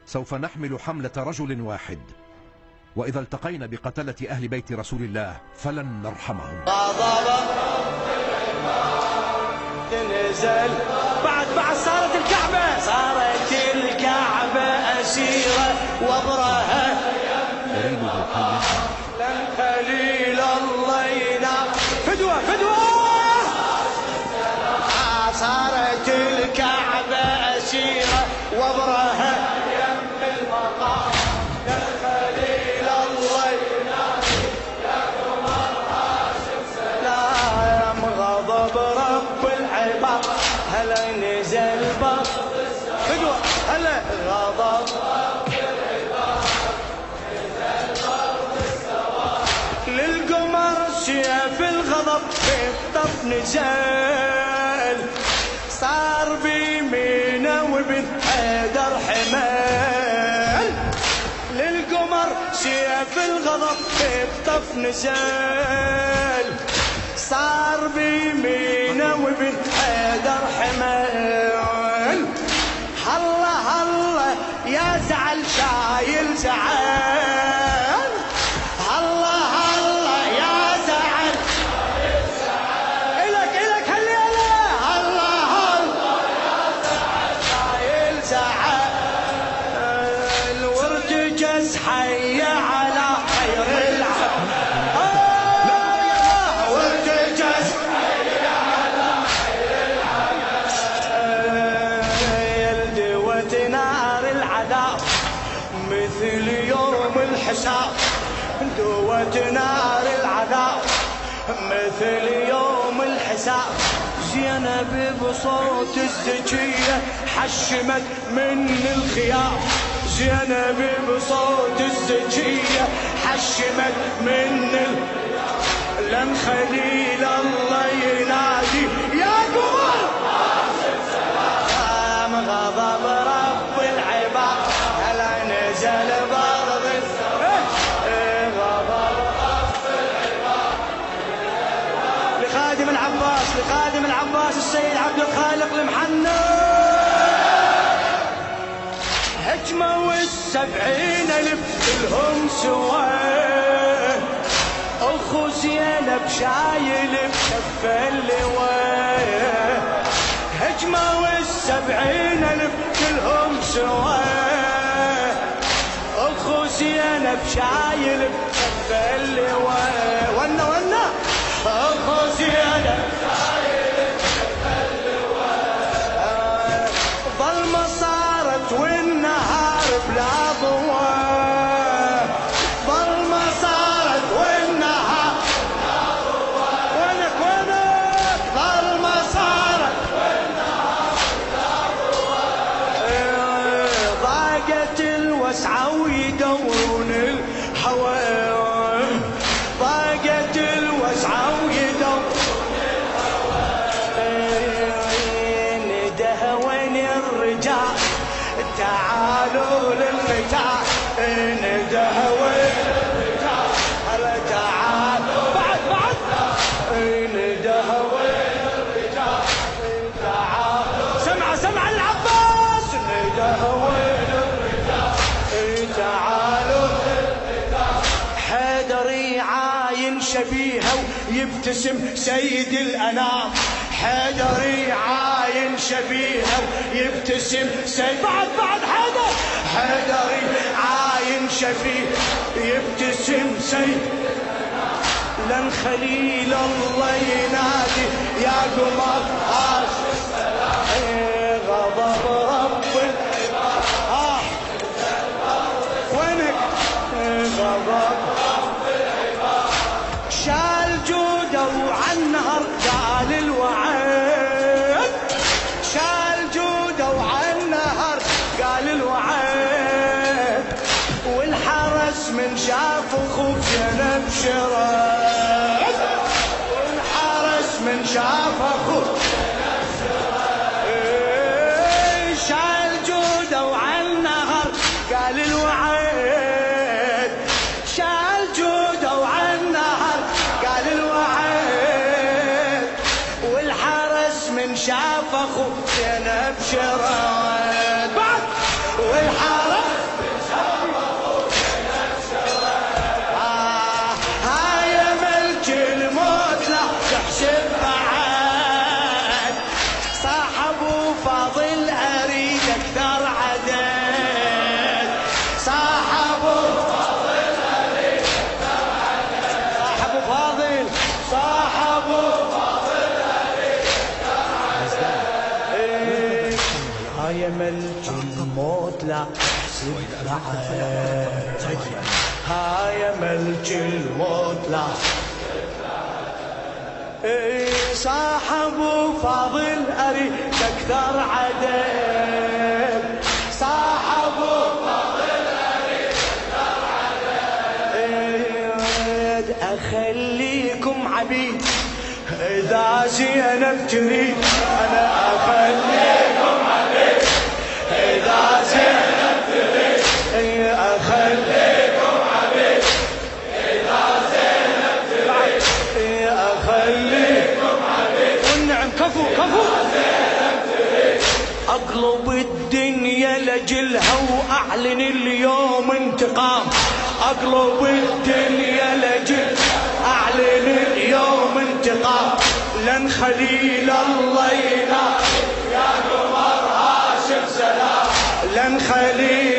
سوف نحمل حملة رجل واحد، وإذا التقينا بقتلة أهل بيت رسول الله فلن نرحمهم. تنزل بعد صارت الكعبة أسيرة وبرها لن خليل الله ينام فدوة صارت الكعبة أسيرة وبرها يم المقام لن خليل الله ينام يا قمر هاشم سلام غضب رب العباد هلا نزل بط فدوة هلا غضب رب العباد نزل بط السواد للقمر سيف الغضب بالطف نزل صار بيمينه وبن حيدر حمل للقمر سيف الغضب بالطف نزل صار بيمينه وبن حيدر حمل هلا يا زعل شايل زعل هلا يا زعل إلك هالليلة هلا يا زعل شايل زعل وارتجز حي على خير العالم وارتجز حي على خير العالم دوة نار العذاب مثل يوم الحساب دوة نار العذاب مثل يوم الحساب زينب بصوت الزكية حشمت من الخيام زينب بصوت الزكية حشمت من لن خليل الله ينادي يا قمر سلام غضب رب العباد هلا نزل برض غضب رب العباد لخادم العباس السيد عبد الخالق المحنى هجموا 70,000 كلهم سواه اخو زينب شايل بكف اللواء هجموا 70,000 كلهم سواه اخو زينب شايل بكف اللواء ونا اخو زينب شايل بكف اللواء ظلمة صارت والنهار بلا ضوء ظلمة صارت والنهار بلا ضوء وينك ظلمة صارت والنهار بلا ضوء ضاقت الوسعة ويدورون الهوى ضاقت الوسعة ويدورون نده وين الرجال تعالوا للقتال نده وين الرجال هلا تعالوا بعد نده وين الرجال تعالوا سمع العباس نده وين الرجال تعالوا للقتال حيدر يعاين شبيهه ويبتسم سيد الانام حيدر يعاين شبيهه ويبتسم سيد بعد حيدر يعاين شبيه يبتسم سيد لن خليل الله ينادي يا قمر هاشم سلام غضب رب العباد وينك غضب رب العباد شال جوده وعن نهر قال الوعد شال جوده وعن نهر قال الوعد والحرس من شاف اخوك زينب شرد والحرس من شاف اخوك زينب شرد شال جوده وعن نهر قال الوعد شال جوده وعن نهر قال الوعد والحرس من شاف اخوك زينب شرد بعد والحرس الموت لا تحسب بعد هاي ملك الموت لا صاحب فاضل أريد أكثر عدد صاحب فاضل أريد أكثر عدد أخليكم عبيد إذا زينب تريد أنا أخليكم عبيد إذا زينب تريد أخليكم عبيد إذا زينب تريد أخليكم عبيد والنعم كفو كفو أقلب الدنيا لجلها وأعلن اليوم انتقام أقلب الدنيا لجل أعلن اليوم انتقام لن خليل الله ينام يا قمر هاشم سلام لن خليل